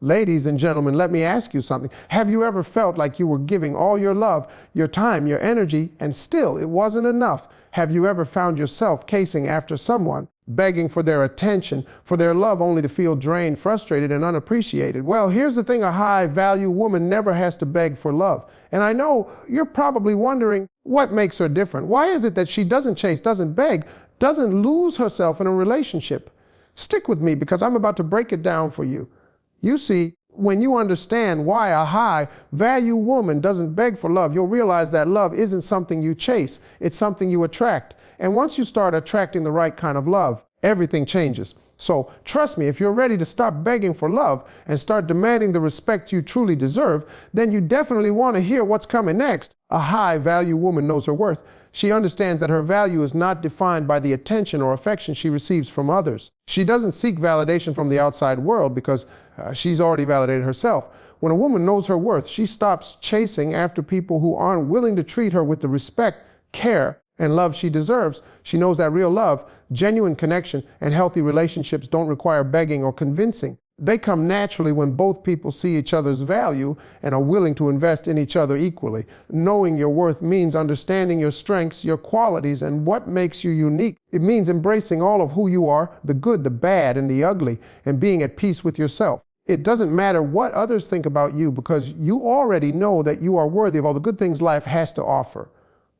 Ladies and gentlemen, let me ask you something. Have you ever felt like you were giving all your love, your time, your energy, and still it wasn't enough? Have you ever found yourself chasing after someone, begging for their attention, for their love, only to feel drained, frustrated, and unappreciated? Well, here's the thing: a high-value woman never has to beg for love. And I know you're probably wondering, what makes her different? Why is it that she doesn't chase, doesn't beg, doesn't lose herself in a relationship? Stick with me, because I'm about to break it down for you. You see, when you understand why a high-value woman doesn't beg for love, you'll realize that love isn't something you chase, it's something you attract. And once you start attracting the right kind of love, everything changes. So trust me, if you're ready to stop begging for love and start demanding the respect you truly deserve, then you definitely want to hear what's coming next. A high-value woman knows her worth. She understands that her value is not defined by the attention or affection she receives from others. She doesn't seek validation from the outside world because she's already validated herself. When a woman knows her worth, she stops chasing after people who aren't willing to treat her with the respect, care, and love she deserves. She knows that real love, genuine connection, and healthy relationships don't require begging or convincing. They come naturally when both people see each other's value and are willing to invest in each other equally. Knowing your worth means understanding your strengths, your qualities, and what makes you unique. It means embracing all of who you are, the good, the bad, and the ugly, and being at peace with yourself. It doesn't matter what others think about you, because you already know that you are worthy of all the good things life has to offer.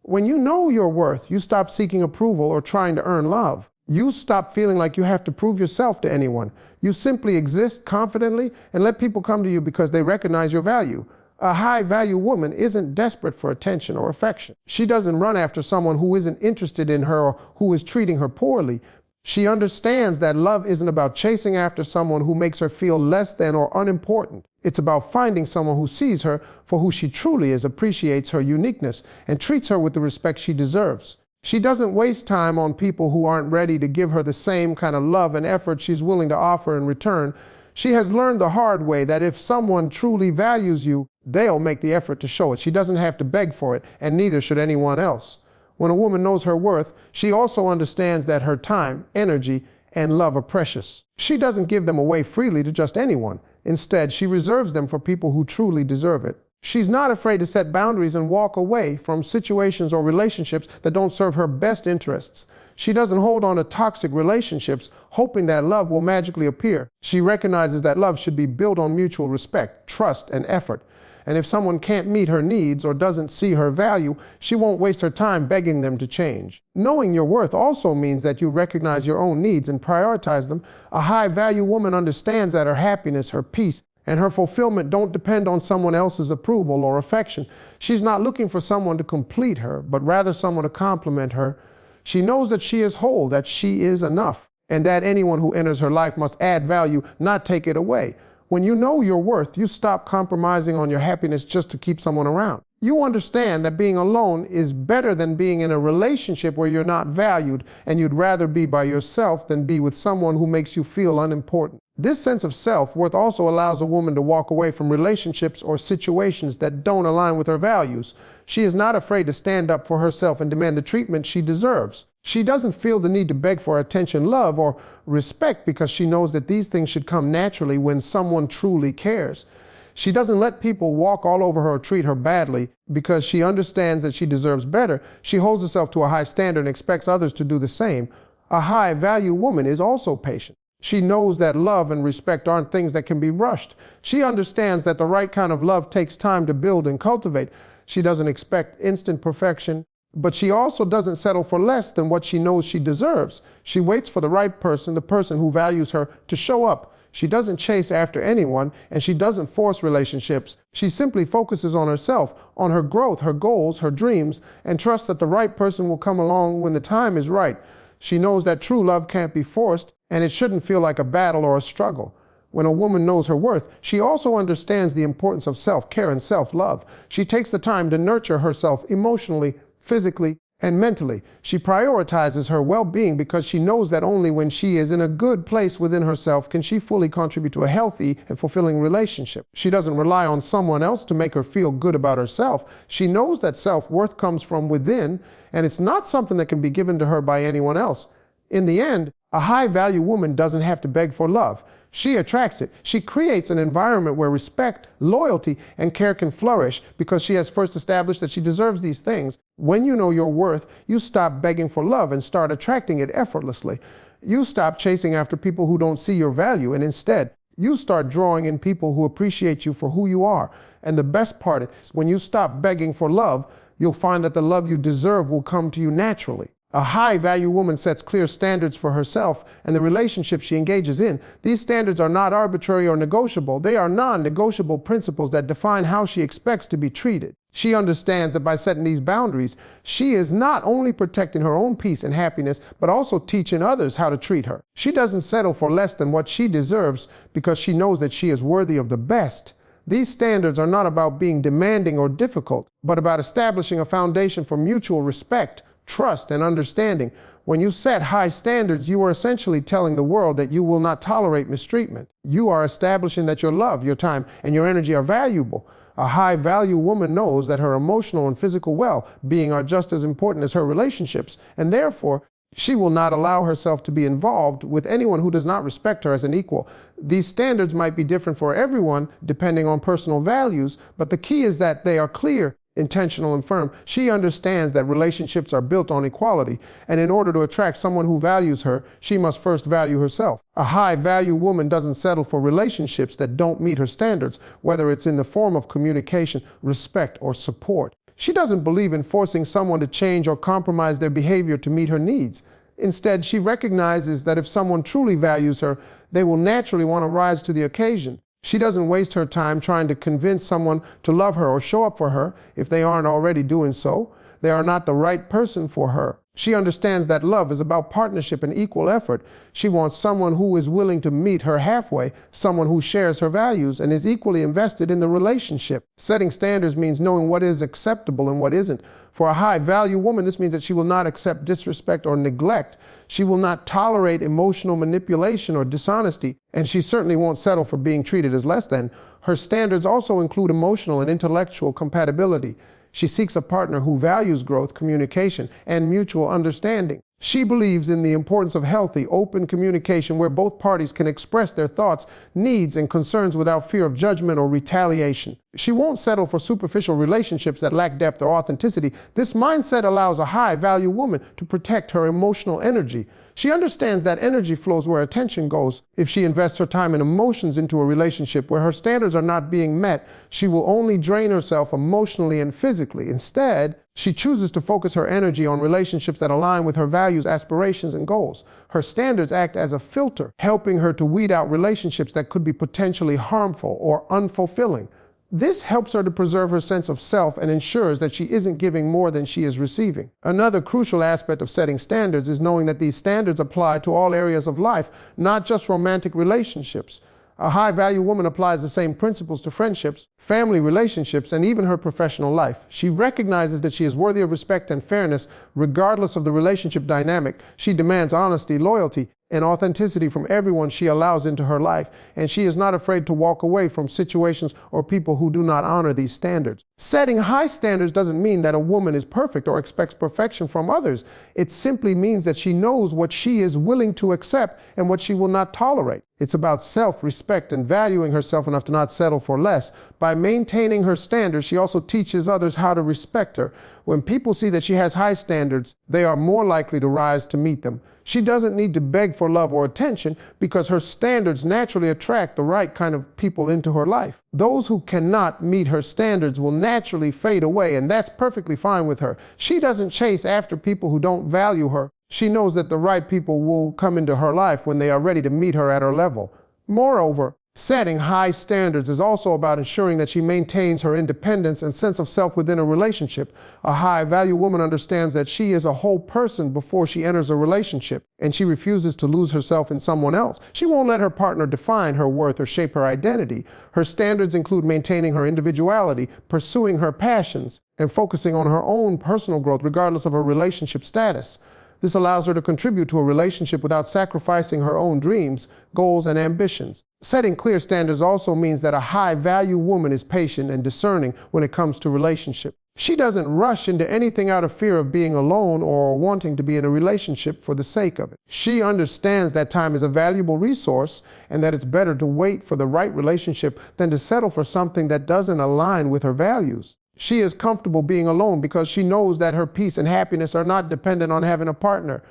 When you know your worth, you stop seeking approval or trying to earn love. You stop feeling like you have to prove yourself to anyone. You simply exist confidently and let people come to you because they recognize your value. A high-value woman isn't desperate for attention or affection. She doesn't run after someone who isn't interested in her or who is treating her poorly. She understands that love isn't about chasing after someone who makes her feel less than or unimportant. It's about finding someone who sees her for who she truly is, appreciates her uniqueness, and treats her with the respect she deserves. She doesn't waste time on people who aren't ready to give her the same kind of love and effort she's willing to offer in return. She has learned the hard way that if someone truly values you, they'll make the effort to show it. She doesn't have to beg for it, and neither should anyone else. When a woman knows her worth, she also understands that her time, energy, and love are precious. She doesn't give them away freely to just anyone. Instead, she reserves them for people who truly deserve it. She's not afraid to set boundaries and walk away from situations or relationships that don't serve her best interests. She doesn't hold on to toxic relationships, hoping that love will magically appear. She recognizes that love should be built on mutual respect, trust, and effort. And if someone can't meet her needs or doesn't see her value, she won't waste her time begging them to change. Knowing your worth also means that you recognize your own needs and prioritize them. A high-value woman understands that her happiness, her peace, and her fulfillment don't depend on someone else's approval or affection. She's not looking for someone to complete her, but rather someone to complement her. She knows that she is whole, that she is enough, and that anyone who enters her life must add value, not take it away. When you know your worth, you stop compromising on your happiness just to keep someone around. You understand that being alone is better than being in a relationship where you're not valued, and you'd rather be by yourself than be with someone who makes you feel unimportant. This sense of self-worth also allows a woman to walk away from relationships or situations that don't align with her values. She is not afraid to stand up for herself and demand the treatment she deserves. She doesn't feel the need to beg for attention, love, or respect because she knows that these things should come naturally when someone truly cares. She doesn't let people walk all over her or treat her badly because she understands that she deserves better. She holds herself to a high standard and expects others to do the same. A high-value woman is also patient. She knows that love and respect aren't things that can be rushed. She understands that the right kind of love takes time to build and cultivate. She doesn't expect instant perfection, but she also doesn't settle for less than what she knows she deserves. She waits for the right person, the person who values her, to show up. She doesn't chase after anyone, and she doesn't force relationships. She simply focuses on herself, on her growth, her goals, her dreams, and trusts that the right person will come along when the time is right. She knows that true love can't be forced, and it shouldn't feel like a battle or a struggle. When a woman knows her worth, she also understands the importance of self-care and self-love. She takes the time to nurture herself emotionally, physically, and mentally. She prioritizes her well-being because she knows that only when she is in a good place within herself can she fully contribute to a healthy and fulfilling relationship. She doesn't rely on someone else to make her feel good about herself. She knows that self-worth comes from within, and it's not something that can be given to her by anyone else. In the end, a high-value woman doesn't have to beg for love. she attracts it. She creates an environment where respect, loyalty, and care can flourish because she has first established that she deserves these things. When you know your worth, you stop begging for love and start attracting it effortlessly. You stop chasing after people who don't see your value, and instead, you start drawing in people who appreciate you for who you are. And the best part is, when you stop begging for love, you'll find that the love you deserve will come to you naturally. A high-value woman sets clear standards for herself and the relationship she engages in. These standards are not arbitrary or negotiable. They are non-negotiable principles that define how she expects to be treated. She understands that by setting these boundaries, she is not only protecting her own peace and happiness, but also teaching others how to treat her. She doesn't settle for less than what she deserves because she knows that she is worthy of the best. These standards are not about being demanding or difficult, but about establishing a foundation for mutual respect, trust, and understanding. When you set high standards, you are essentially telling the world that you will not tolerate mistreatment. You are establishing that your love, your time, and your energy are valuable. A high-value woman knows that her emotional and physical well-being are just as important as her relationships, and therefore, she will not allow herself to be involved with anyone who does not respect her as an equal. These standards might be different for everyone, depending on personal values, but the key is that they are clear, intentional, and firm. She understands that relationships are built on equality, and in order to attract someone who values her, she must first value herself. A high-value woman doesn't settle for relationships that don't meet her standards, whether it's in the form of communication, respect, or support. She doesn't believe in forcing someone to change or compromise their behavior to meet her needs. Instead, she recognizes that if someone truly values her, they will naturally want to rise to the occasion. She doesn't waste her time trying to convince someone to love her or show up for her if they aren't already doing so. They are not the right person for her. She understands that love is about partnership and equal effort. She wants someone who is willing to meet her halfway, someone who shares her values and is equally invested in the relationship. Setting standards means knowing what is acceptable and what isn't. For a high-value woman, this means that she will not accept disrespect or neglect. She will not tolerate emotional manipulation or dishonesty, and she certainly won't settle for being treated as less than. Her standards also include emotional and intellectual compatibility. She seeks a partner who values growth, communication, and mutual understanding. She believes in the importance of healthy, open communication where both parties can express their thoughts, needs, and concerns without fear of judgment or retaliation. She won't settle for superficial relationships that lack depth or authenticity. This mindset allows a high-value woman to protect her emotional energy. She understands that energy flows where attention goes. If she invests her time and emotions into a relationship where her standards are not being met, she will only drain herself emotionally and physically. Instead, she chooses to focus her energy on relationships that align with her values, aspirations, and goals. Her standards act as a filter, helping her to weed out relationships that could be potentially harmful or unfulfilling. This helps her to preserve her sense of self and ensures that she isn't giving more than she is receiving. Another crucial aspect of setting standards is knowing that these standards apply to all areas of life, not just romantic relationships. A high-value woman applies the same principles to friendships, family relationships, and even her professional life. She recognizes that she is worthy of respect and fairness regardless of the relationship dynamic. She demands honesty, loyalty, and authenticity from everyone she allows into her life, and she is not afraid to walk away from situations or people who do not honor these standards. Setting high standards doesn't mean that a woman is perfect or expects perfection from others. It simply means that she knows what she is willing to accept and what she will not tolerate. It's about self-respect and valuing herself enough to not settle for less. By maintaining her standards, she also teaches others how to respect her. When people see that she has high standards, they are more likely to rise to meet them. She doesn't need to beg for love or attention because her standards naturally attract the right kind of people into her life. Those who cannot meet her standards will naturally fade away, and that's perfectly fine with her. She doesn't chase after people who don't value her. She knows that the right people will come into her life when they are ready to meet her at her level. Moreover, setting high standards is also about ensuring that she maintains her independence and sense of self within a relationship. A high-value woman understands that she is a whole person before she enters a relationship, and she refuses to lose herself in someone else. She won't let her partner define her worth or shape her identity. Her standards include maintaining her individuality, pursuing her passions, and focusing on her own personal growth regardless of her relationship status. This allows her to contribute to a relationship without sacrificing her own dreams, goals, and ambitions. Setting clear standards also means that a high-value woman is patient and discerning when it comes to relationships. She doesn't rush into anything out of fear of being alone or wanting to be in a relationship for the sake of it. She understands that time is a valuable resource and that it's better to wait for the right relationship than to settle for something that doesn't align with her values. She is comfortable being alone because she knows that her peace and happiness are not dependent on having a partner.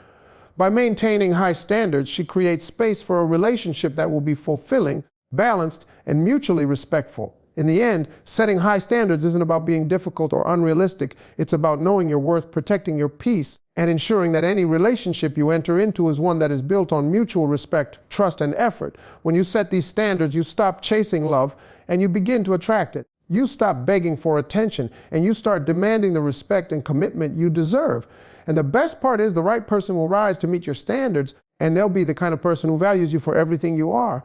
By maintaining high standards, she creates space for a relationship that will be fulfilling, balanced, and mutually respectful. In the end, setting high standards isn't about being difficult or unrealistic. It's about knowing your worth, protecting your peace, and ensuring that any relationship you enter into is one that is built on mutual respect, trust, and effort. When you set these standards, you stop chasing love and you begin to attract it. You stop begging for attention and you start demanding the respect and commitment you deserve. And the best part is the right person will rise to meet your standards, and they'll be the kind of person who values you for everything you are.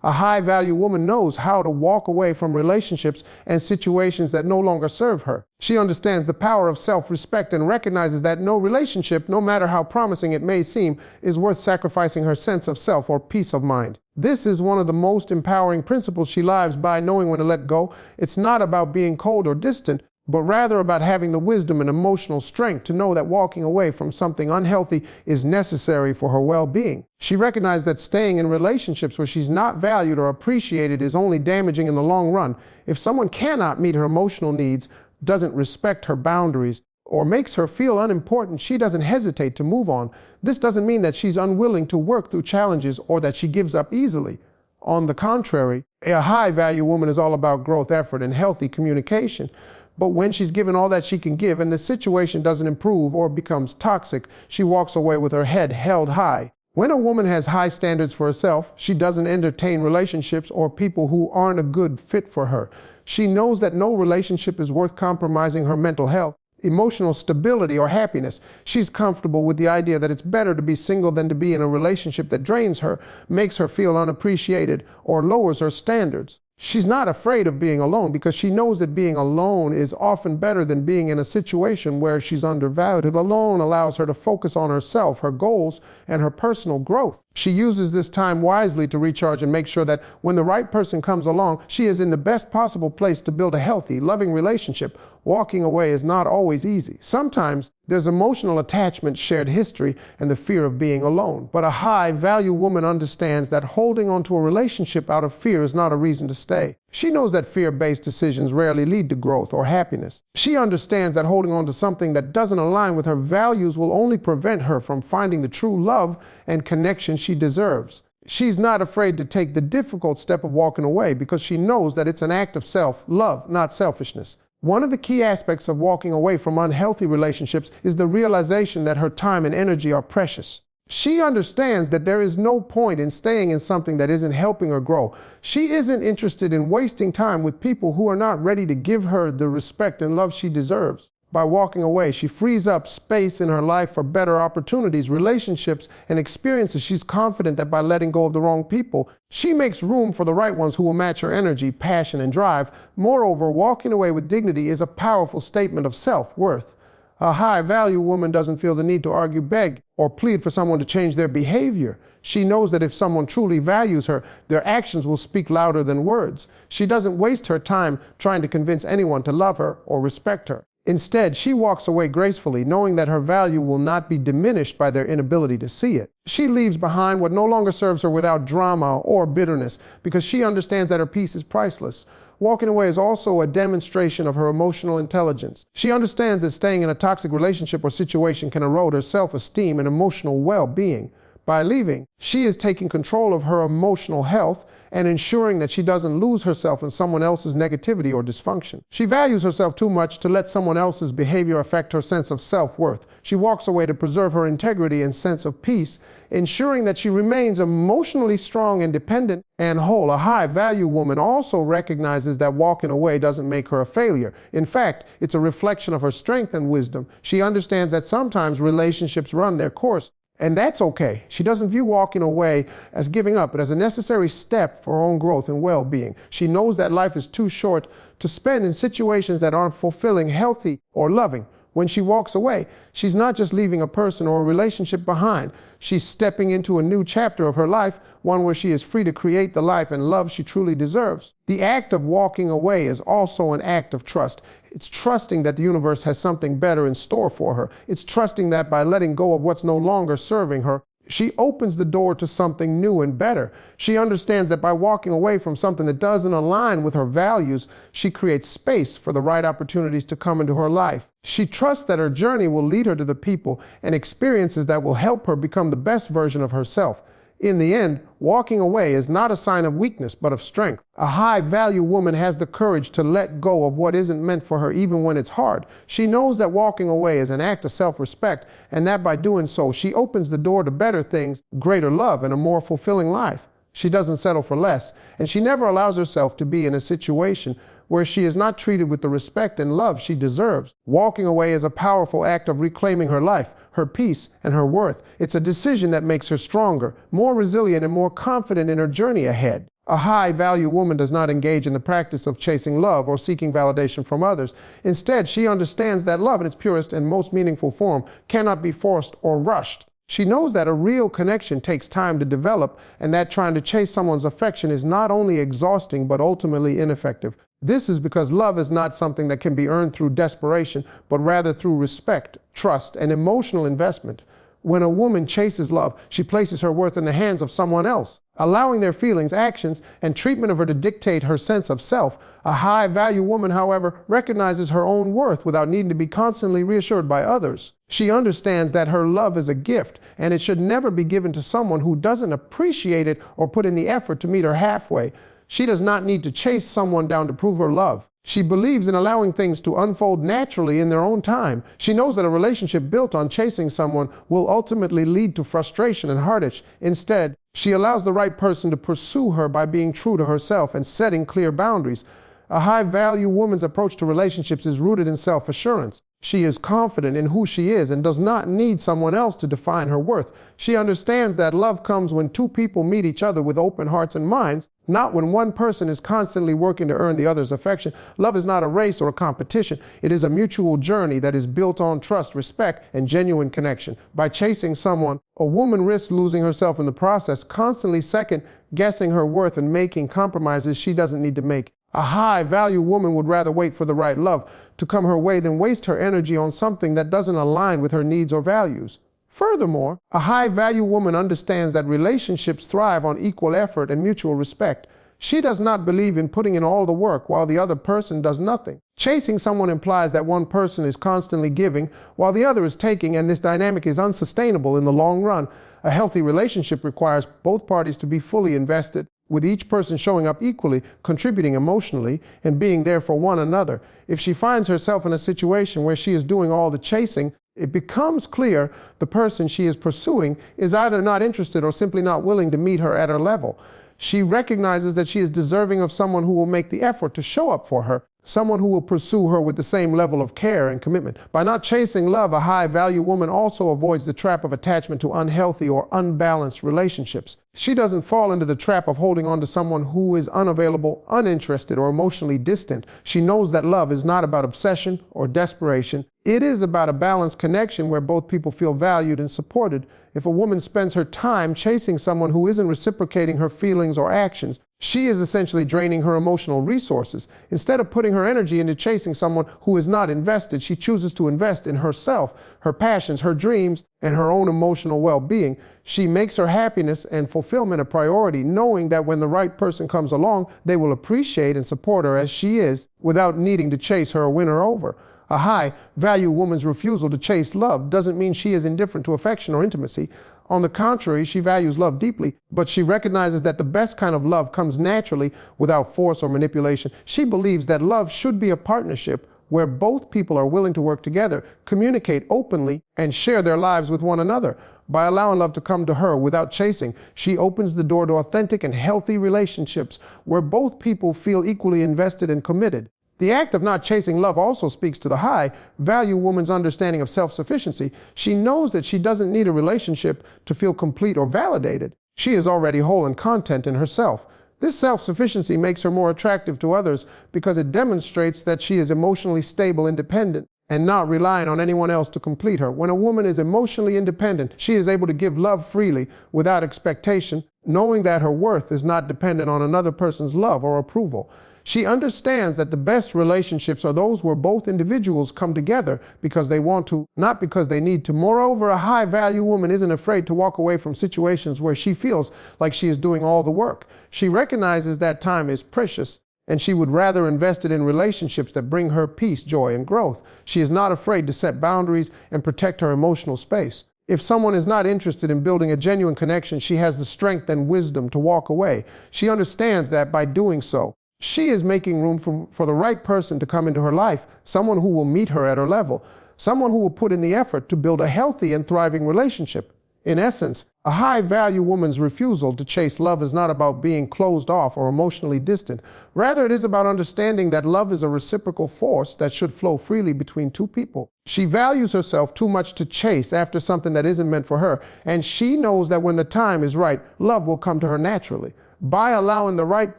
A high-value woman knows how to walk away from relationships and situations that no longer serve her. She understands the power of self-respect and recognizes that no relationship, no matter how promising it may seem, is worth sacrificing her sense of self or peace of mind. This is one of the most empowering principles she lives by, knowing when to let go. It's not about being cold or distant, but rather about having the wisdom and emotional strength to know that walking away from something unhealthy is necessary for her well-being. She recognizes that staying in relationships where she's not valued or appreciated is only damaging in the long run. If someone cannot meet her emotional needs, doesn't respect her boundaries, or makes her feel unimportant, she doesn't hesitate to move on. This doesn't mean that she's unwilling to work through challenges or that she gives up easily. On the contrary, a high-value woman is all about growth, effort, and healthy communication. But when she's given all that she can give and the situation doesn't improve or becomes toxic, she walks away with her head held high. When a woman has high standards for herself, she doesn't entertain relationships or people who aren't a good fit for her. She knows that no relationship is worth compromising her mental health, emotional stability, or happiness. She's comfortable with the idea that it's better to be single than to be in a relationship that drains her, makes her feel unappreciated, or lowers her standards. She's not afraid of being alone because she knows that being alone is often better than being in a situation where she's undervalued. Alone allows her to focus on herself, her goals, and her personal growth. She uses this time wisely to recharge and make sure that when the right person comes along, she is in the best possible place to build a healthy, loving relationship. Walking away is not always easy. Sometimes there's emotional attachment, shared history, and the fear of being alone. But a high-value woman understands that holding on to a relationship out of fear is not a reason to stay. She knows that fear-based decisions rarely lead to growth or happiness. She understands that holding on to something that doesn't align with her values will only prevent her from finding the true love and connection she deserves. She's not afraid to take the difficult step of walking away because she knows that it's an act of self-love, not selfishness. One of the key aspects of walking away from unhealthy relationships is the realization that her time and energy are precious. She understands that there is no point in staying in something that isn't helping her grow. She isn't interested in wasting time with people who are not ready to give her the respect and love she deserves. By walking away, she frees up space in her life for better opportunities, relationships, and experiences. She's confident that by letting go of the wrong people, she makes room for the right ones who will match her energy, passion, and drive. Moreover, walking away with dignity is a powerful statement of self-worth. A high-value woman doesn't feel the need to argue, beg, or plead for someone to change their behavior. She knows that if someone truly values her, their actions will speak louder than words. She doesn't waste her time trying to convince anyone to love her or respect her. Instead, she walks away gracefully, knowing that her value will not be diminished by their inability to see it. She leaves behind what no longer serves her without drama or bitterness, because she understands that her peace is priceless. Walking away is also a demonstration of her emotional intelligence. She understands that staying in a toxic relationship or situation can erode her self-esteem and emotional well-being. By leaving, she is taking control of her emotional health and ensuring that she doesn't lose herself in someone else's negativity or dysfunction. She values herself too much to let someone else's behavior affect her sense of self-worth. She walks away to preserve her integrity and sense of peace, ensuring that she remains emotionally strong, independent, and whole. A high-value woman also recognizes that walking away doesn't make her a failure. In fact, it's a reflection of her strength and wisdom. She understands that sometimes relationships run their course, and that's okay. She doesn't view walking away as giving up, but as a necessary step for her own growth and well-being. She knows that life is too short to spend in situations that aren't fulfilling, healthy, or loving. When she walks away, she's not just leaving a person or a relationship behind. She's stepping into a new chapter of her life, one where she is free to create the life and love she truly deserves. The act of walking away is also an act of trust. It's trusting that the universe has something better in store for her. It's trusting that by letting go of what's no longer serving her, she opens the door to something new and better. She understands that by walking away from something that doesn't align with her values, she creates space for the right opportunities to come into her life. She trusts that her journey will lead her to the people and experiences that will help her become the best version of herself. In the end, walking away is not a sign of weakness, but of strength. A high-value woman has the courage to let go of what isn't meant for her, even when it's hard. She knows that walking away is an act of self-respect, and that by doing so, she opens the door to better things, greater love, and a more fulfilling life. She doesn't settle for less, and she never allows herself to be in a situation where she is not treated with the respect and love she deserves. Walking away is a powerful act of reclaiming her life, her peace, and her worth. It's a decision that makes her stronger, more resilient, and more confident in her journey ahead. A high-value woman does not engage in the practice of chasing love or seeking validation from others. Instead, she understands that love in its purest and most meaningful form cannot be forced or rushed. She knows that a real connection takes time to develop, and that trying to chase someone's affection is not only exhausting but ultimately ineffective. This is because love is not something that can be earned through desperation, but rather through respect, trust, and emotional investment. When a woman chases love, she places her worth in the hands of someone else, allowing their feelings, actions, and treatment of her to dictate her sense of self. A high-value woman, however, recognizes her own worth without needing to be constantly reassured by others. She understands that her love is a gift, and it should never be given to someone who doesn't appreciate it or put in the effort to meet her halfway. She does not need to chase someone down to prove her love. She believes in allowing things to unfold naturally in their own time. She knows that a relationship built on chasing someone will ultimately lead to frustration and heartache. Instead, she allows the right person to pursue her by being true to herself and setting clear boundaries. A high-value woman's approach to relationships is rooted in self-assurance. She is confident in who she is and does not need someone else to define her worth. She understands that love comes when two people meet each other with open hearts and minds, not when one person is constantly working to earn the other's affection. Love is not a race or a competition. It is a mutual journey that is built on trust, respect, and genuine connection. By chasing someone, a woman risks losing herself in the process, constantly second-guessing her worth and making compromises she doesn't need to make. A high-value woman would rather wait for the right love to come her way than waste her energy on something that doesn't align with her needs or values. Furthermore, a high-value woman understands that relationships thrive on equal effort and mutual respect. She does not believe in putting in all the work while the other person does nothing. Chasing someone implies that one person is constantly giving while the other is taking, and this dynamic is unsustainable in the long run. A healthy relationship requires both parties to be fully invested, with each person showing up equally, contributing emotionally, and being there for one another. If she finds herself in a situation where she is doing all the chasing, it becomes clear the person she is pursuing is either not interested or simply not willing to meet her at her level. She recognizes that she is deserving of someone who will make the effort to show up for her, someone who will pursue her with the same level of care and commitment. By not chasing love, a high-value woman also avoids the trap of attachment to unhealthy or unbalanced relationships. She doesn't fall into the trap of holding on to someone who is unavailable, uninterested, or emotionally distant. She knows that love is not about obsession or desperation. It is about a balanced connection where both people feel valued and supported. If a woman spends her time chasing someone who isn't reciprocating her feelings or actions, she is essentially draining her emotional resources. Instead of putting her energy into chasing someone who is not invested, she chooses to invest in herself, her passions, her dreams, and her own emotional well-being. She makes her happiness and fulfillment a priority, knowing that when the right person comes along, they will appreciate and support her as she is without needing to chase her or win her over. A high-value woman's refusal to chase love doesn't mean she is indifferent to affection or intimacy. On the contrary, she values love deeply, but she recognizes that the best kind of love comes naturally without force or manipulation. She believes that love should be a partnership where both people are willing to work together, communicate openly, and share their lives with one another. By allowing love to come to her without chasing, she opens the door to authentic and healthy relationships where both people feel equally invested and committed. The act of not chasing love also speaks to the high-value woman's understanding of self-sufficiency. She knows that she doesn't need a relationship to feel complete or validated. She is already whole and content in herself. This self-sufficiency makes her more attractive to others because it demonstrates that she is emotionally stable, independent, and not relying on anyone else to complete her. When a woman is emotionally independent, she is able to give love freely without expectation, knowing that her worth is not dependent on another person's love or approval. She understands that the best relationships are those where both individuals come together because they want to, not because they need to. Moreover, a high-value woman isn't afraid to walk away from situations where she feels like she is doing all the work. She recognizes that time is precious, and she would rather invest it in relationships that bring her peace, joy, and growth. She is not afraid to set boundaries and protect her emotional space. If someone is not interested in building a genuine connection, she has the strength and wisdom to walk away. She understands that by doing so, she is making room for the right person to come into her life, someone who will meet her at her level, someone who will put in the effort to build a healthy and thriving relationship. In essence, a high-value woman's refusal to chase love is not about being closed off or emotionally distant. Rather, it is about understanding that love is a reciprocal force that should flow freely between two people. She values herself too much to chase after something that isn't meant for her, and she knows that when the time is right, love will come to her naturally. By allowing the right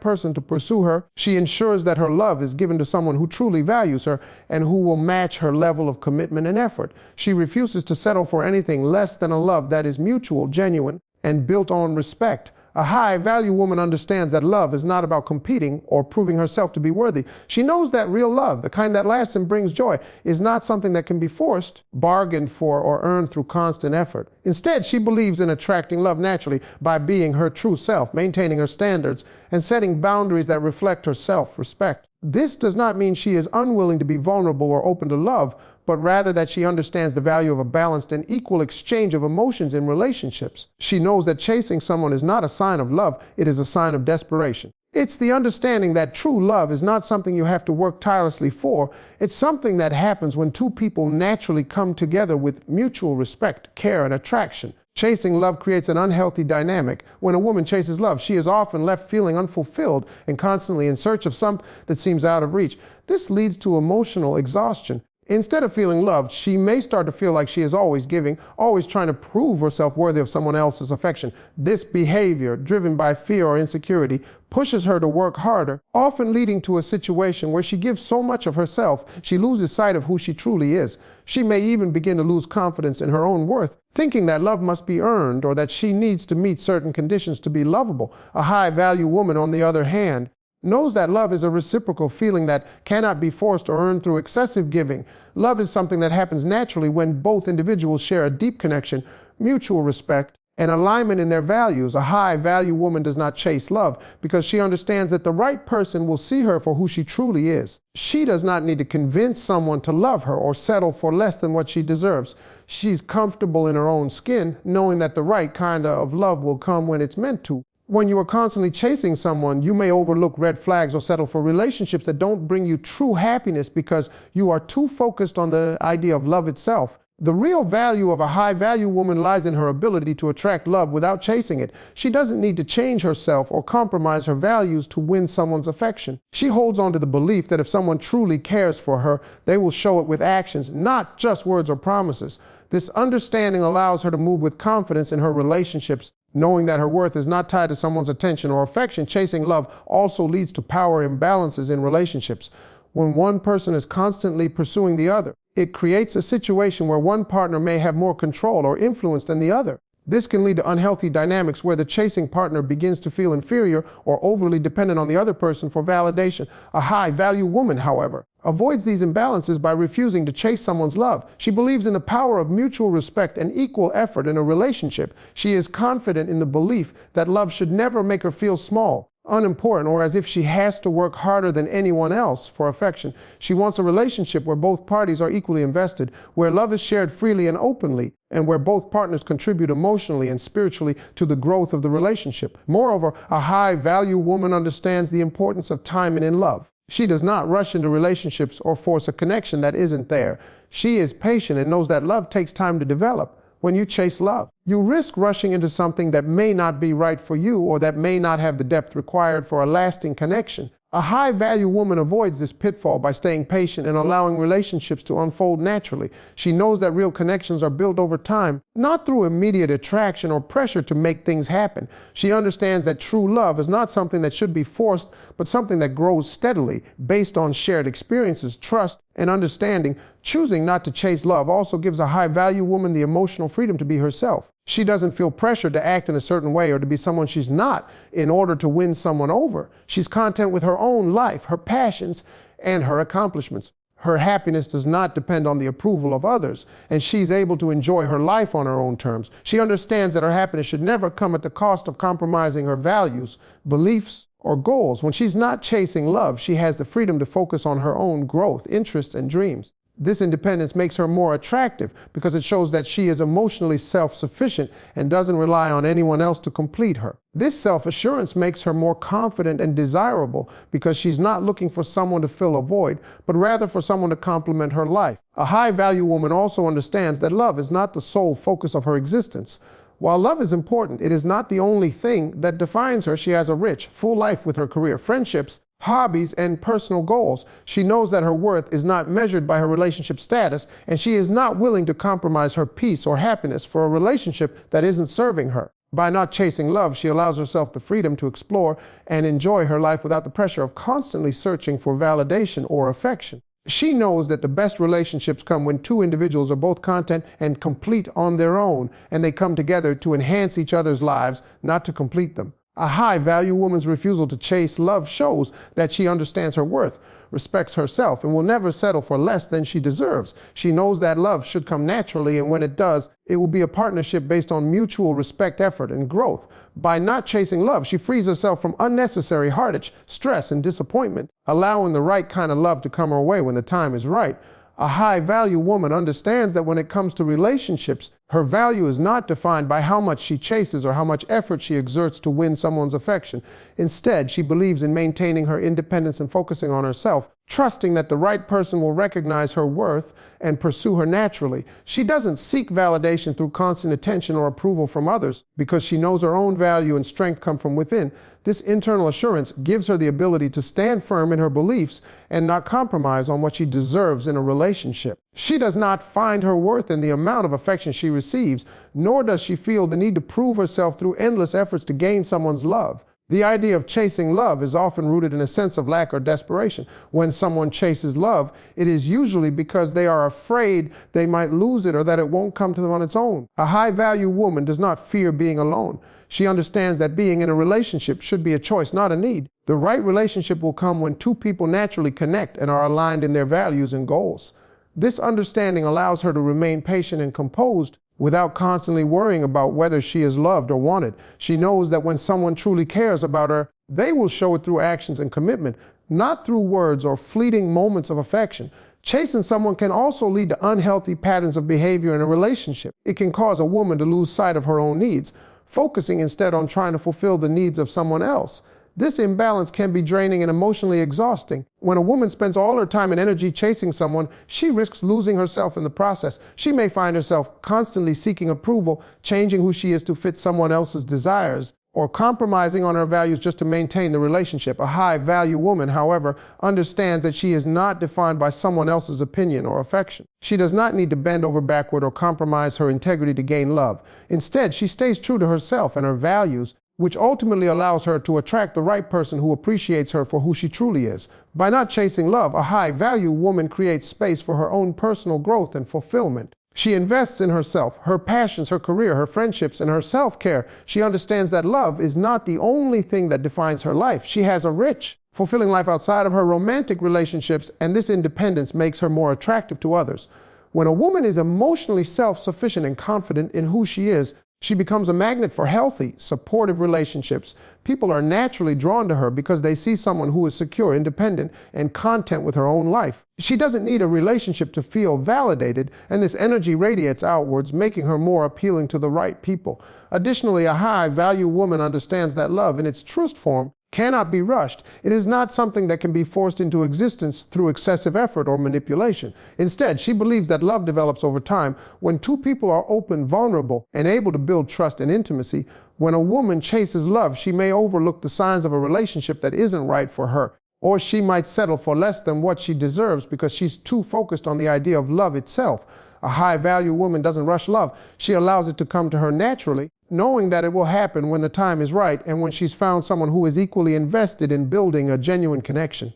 person to pursue her, she ensures that her love is given to someone who truly values her and who will match her level of commitment and effort. She refuses to settle for anything less than a love that is mutual, genuine, and built on respect. A high-value woman understands that love is not about competing or proving herself to be worthy. She knows that real love, the kind that lasts and brings joy, is not something that can be forced, bargained for, or earned through constant effort. Instead, she believes in attracting love naturally by being her true self, maintaining her standards, and setting boundaries that reflect her self-respect. This does not mean she is unwilling to be vulnerable or open to love, but rather that she understands the value of a balanced and equal exchange of emotions in relationships. She knows that chasing someone is not a sign of love, it is a sign of desperation. It's the understanding that true love is not something you have to work tirelessly for. It's something that happens when two people naturally come together with mutual respect, care, and attraction. Chasing love creates an unhealthy dynamic. When a woman chases love, she is often left feeling unfulfilled and constantly in search of something that seems out of reach. This leads to emotional exhaustion. Instead of feeling loved, she may start to feel like she is always giving, always trying to prove herself worthy of someone else's affection. This behavior, driven by fear or insecurity, pushes her to work harder, often leading to a situation where she gives so much of herself, she loses sight of who she truly is. She may even begin to lose confidence in her own worth, thinking that love must be earned or that she needs to meet certain conditions to be lovable. A high-value woman, on the other hand, knows that love is a reciprocal feeling that cannot be forced or earned through excessive giving. Love is something that happens naturally when both individuals share a deep connection, mutual respect, and alignment in their values. A high-value woman does not chase love because she understands that the right person will see her for who she truly is. She does not need to convince someone to love her or settle for less than what she deserves. She's comfortable in her own skin, knowing that the right kind of love will come when it's meant to. When you are constantly chasing someone, you may overlook red flags or settle for relationships that don't bring you true happiness because you are too focused on the idea of love itself. The real value of a high-value woman lies in her ability to attract love without chasing it. She doesn't need to change herself or compromise her values to win someone's affection. She holds on to the belief that if someone truly cares for her, they will show it with actions, not just words or promises. This understanding allows her to move with confidence in her relationships, knowing that her worth is not tied to someone's attention or affection. Chasing love also leads to power imbalances in relationships. When one person is constantly pursuing the other, it creates a situation where one partner may have more control or influence than the other. This can lead to unhealthy dynamics where the chasing partner begins to feel inferior or overly dependent on the other person for validation. A high-value woman, however, avoids these imbalances by refusing to chase someone's love. She believes in the power of mutual respect and equal effort in a relationship. She is confident in the belief that love should never make her feel small, unimportant, or as if she has to work harder than anyone else for affection. She wants a relationship where both parties are equally invested, where love is shared freely and openly, and where both partners contribute emotionally and spiritually to the growth of the relationship. Moreover, a high-value woman understands the importance of timing in love. She does not rush into relationships or force a connection that isn't there. She is patient and knows that love takes time to develop. When you chase love, you risk rushing into something that may not be right for you or that may not have the depth required for a lasting connection. A high-value woman avoids this pitfall by staying patient and allowing relationships to unfold naturally. She knows that real connections are built over time, not through immediate attraction or pressure to make things happen. She understands that true love is not something that should be forced, but something that grows steadily, based on shared experiences, trust, and understanding. Choosing not to chase love also gives a high-value woman the emotional freedom to be herself. She doesn't feel pressured to act in a certain way or to be someone she's not in order to win someone over. She's content with her own life, her passions, and her accomplishments. Her happiness does not depend on the approval of others, and she's able to enjoy her life on her own terms. She understands that her happiness should never come at the cost of compromising her values, beliefs, or goals. When she's not chasing love, she has the freedom to focus on her own growth, interests, and dreams. This independence makes her more attractive because it shows that she is emotionally self-sufficient and doesn't rely on anyone else to complete her. This self-assurance makes her more confident and desirable because she's not looking for someone to fill a void, but rather for someone to complement her life. A high-value woman also understands that love is not the sole focus of her existence. While love is important, it is not the only thing that defines her. She has a rich, full life with her career, friendships, hobbies, and personal goals. She knows that her worth is not measured by her relationship status, and she is not willing to compromise her peace or happiness for a relationship that isn't serving her. By not chasing love, she allows herself the freedom to explore and enjoy her life without the pressure of constantly searching for validation or affection. She knows that the best relationships come when two individuals are both content and complete on their own, and they come together to enhance each other's lives, not to complete them. A high-value woman's refusal to chase love shows that she understands her worth, respects herself, and will never settle for less than she deserves. She knows that love should come naturally, and when it does, it will be a partnership based on mutual respect, effort, and growth. By not chasing love, she frees herself from unnecessary heartache, stress, and disappointment, allowing the right kind of love to come her way when the time is right. A high-value woman understands that when it comes to relationships, her value is not defined by how much she chases or how much effort she exerts to win someone's affection. Instead, she believes in maintaining her independence and focusing on herself, trusting that the right person will recognize her worth and pursue her naturally. She doesn't seek validation through constant attention or approval from others because she knows her own value and strength come from within. This internal assurance gives her the ability to stand firm in her beliefs and not compromise on what she deserves in a relationship. She does not find her worth in the amount of affection she receives, nor does she feel the need to prove herself through endless efforts to gain someone's love. The idea of chasing love is often rooted in a sense of lack or desperation. When someone chases love, it is usually because they are afraid they might lose it or that it won't come to them on its own. A high-value woman does not fear being alone. She understands that being in a relationship should be a choice, not a need. The right relationship will come when two people naturally connect and are aligned in their values and goals. This understanding allows her to remain patient and composed without constantly worrying about whether she is loved or wanted. She knows that when someone truly cares about her, they will show it through actions and commitment, not through words or fleeting moments of affection. Chasing someone can also lead to unhealthy patterns of behavior in a relationship. It can cause a woman to lose sight of her own needs, focusing instead on trying to fulfill the needs of someone else. This imbalance can be draining and emotionally exhausting. When a woman spends all her time and energy chasing someone, she risks losing herself in the process. She may find herself constantly seeking approval, changing who she is to fit someone else's desires, or compromising on her values just to maintain the relationship. A high-value woman, however, understands that she is not defined by someone else's opinion or affection. She does not need to bend over backward or compromise her integrity to gain love. Instead, she stays true to herself and her values, which ultimately allows her to attract the right person who appreciates her for who she truly is. By not chasing love, a high-value woman creates space for her own personal growth and fulfillment. She invests in herself, her passions, her career, her friendships, and her self-care. She understands that love is not the only thing that defines her life. She has a rich, fulfilling life outside of her romantic relationships, and this independence makes her more attractive to others. When a woman is emotionally self-sufficient and confident in who she is, she becomes a magnet for healthy, supportive relationships. People are naturally drawn to her because they see someone who is secure, independent, and content with her own life. She doesn't need a relationship to feel validated, and this energy radiates outwards, making her more appealing to the right people. Additionally, a high-value woman understands that love, in its truest form, cannot be rushed. It is not something that can be forced into existence through excessive effort or manipulation. Instead, she believes that love develops over time when two people are open, vulnerable, and able to build trust and intimacy. When a woman chases love, she may overlook the signs of a relationship that isn't right for her, or she might settle for less than what she deserves because she's too focused on the idea of love itself. A high-value woman doesn't rush love. She allows it to come to her naturally, knowing that it will happen when the time is right and when she's found someone who is equally invested in building a genuine connection.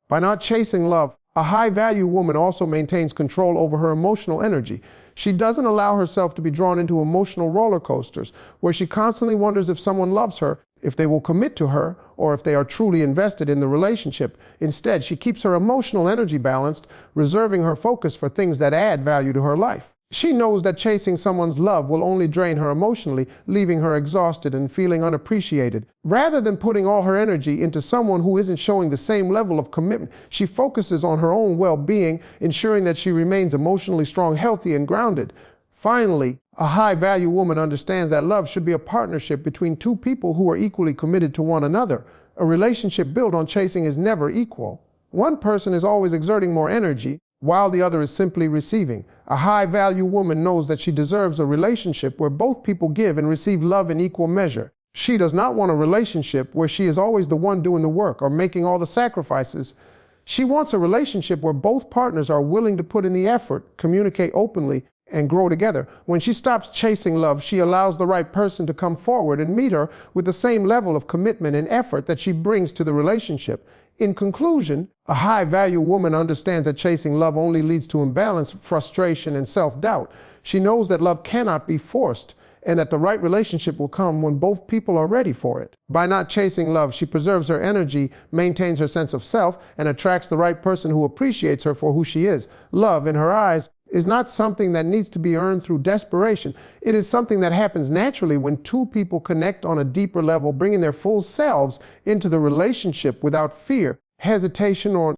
By not chasing love, A high-value woman also maintains control over her emotional energy. She doesn't allow herself to be drawn into emotional roller coasters, where she constantly wonders if someone loves her, if they will commit to her, or if they are truly invested in the relationship. Instead, she keeps her emotional energy balanced, reserving her focus for things that add value to her life. She knows that chasing someone's love will only drain her emotionally, leaving her exhausted and feeling unappreciated. Rather than putting all her energy into someone who isn't showing the same level of commitment, she focuses on her own well-being, ensuring that she remains emotionally strong, healthy, and grounded. Finally, a high-value woman understands that love should be a partnership between two people who are equally committed to one another. A relationship built on chasing is never equal. One person is always exerting more energy, while the other is simply receiving. A high-value woman knows that she deserves a relationship where both people give and receive love in equal measure. She does not want a relationship where she is always the one doing the work or making all the sacrifices. She wants a relationship where both partners are willing to put in the effort, communicate openly, and grow together. When she stops chasing love, she allows the right person to come forward and meet her with the same level of commitment and effort that she brings to the relationship. In conclusion, a high-value woman understands that chasing love only leads to imbalance, frustration, and self-doubt. She knows that love cannot be forced, and that the right relationship will come when both people are ready for it. By not chasing love, she preserves her energy, maintains her sense of self, and attracts the right person who appreciates her for who she is. Love, in her eyes, is not something that needs to be earned through desperation. It is something that happens naturally when two people connect on a deeper level, bringing their full selves into the relationship without fear, hesitation, or